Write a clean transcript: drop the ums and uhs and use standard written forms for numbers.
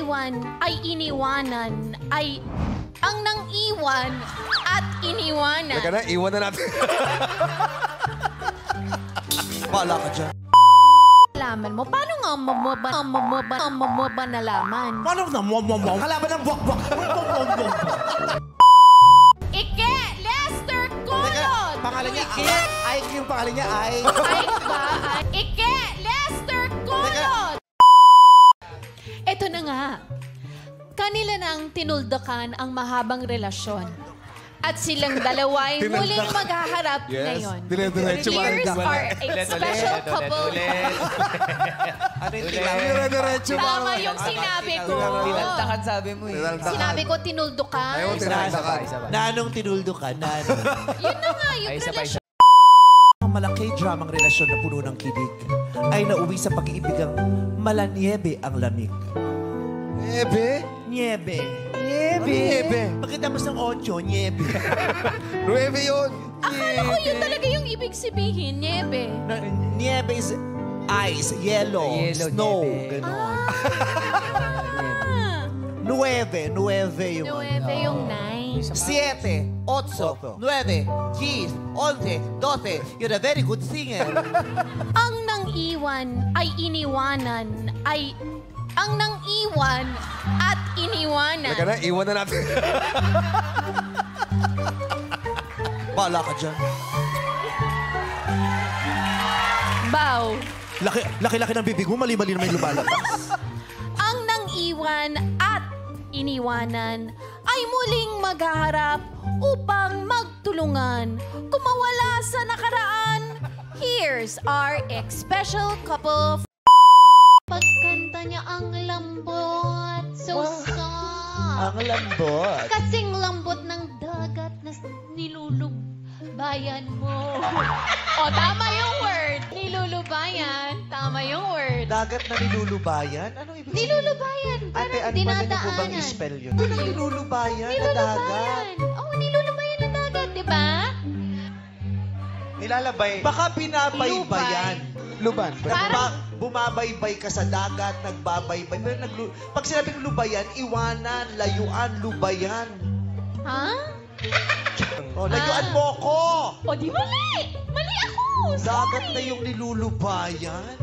iwan ay iniwanan ay ang nang iwan at iniwanan. Teka na, iwan na natin. Bahala ka dyan. Nalaman mo. Paano nga ba nalaman? Paano na kalaban ng buwak-buwak? Ike! Lester Colon! Pangalan niya, Ike yung pangalan niya, Ike. Ike ba? Ike! Lester Colon! Ito na nga. Kanila nang tinuldakan ang mahabang relasyon. At silang dalawa'y muling maghaharap ngayon. Dire-diretso Here's our special couple. Ano yung Dire-diretso Tama yung sinabi ko. Tinaldakan sabi mo eh. Sinabi ko tinuldukan. Ayaw, tinaldakan. Nanong tinuldo ka, nanong. Yun na nga yung Ay, isa pa, relasyon. Ang malaki dramang relasyon na puno ng kilig ay nauwi sa pag-iibigang malaniebe ang lamig. Niebe? Niebe. Niebe? Pagkatapos ng 8, niebe. 9 yun. Akala ko yun talaga yung ibig sabihin, niebe. Niebe is ice, yellow, snow, niebe. gano'n. Ah, Nueve yung 9 yung 9. 7, 8, 9, 10, 11, 12. You're a very good singer. Ang nang iwan ay iniwanan ay ang nang iwan at iniwanan. Teka na, iwan na natin. Bahala ka dyan. Bow. Laki-laki ng bibig mo, mali-mali naman yung lumalabas. Ang nang iwan at iniwanan ay muling maghaharap upang magtulungan. Kung mawala sa nakaraan, here's our special couple. Pagkanta niya ang lambot, so soft. Ang lambot. Kasing lambot ng dagat na nilulubayan mo. O, tama yung word. Nilulubayan. Tama yung word. Dagat na nilulubayan? Anong ibig sabihin? Nilulubayan. Ate, Parang ano ba niyo po bang dinadaanan. i-spell yun? Anong nilulubayan na dagat? Nilulubayan. Oo, nilulubayan na dagat, di ba? Nilalabay. Baka binabaybayan. Luban. Parang- Bumabaybay ka sa dagat, nagbabaybay. Pero pag sinabing lubayan, iwanan, layuan, lubayan. Ha? O, layuan mo ko! O, di mali! Mali ako! Dagat Sorry. na yung nilulubayan.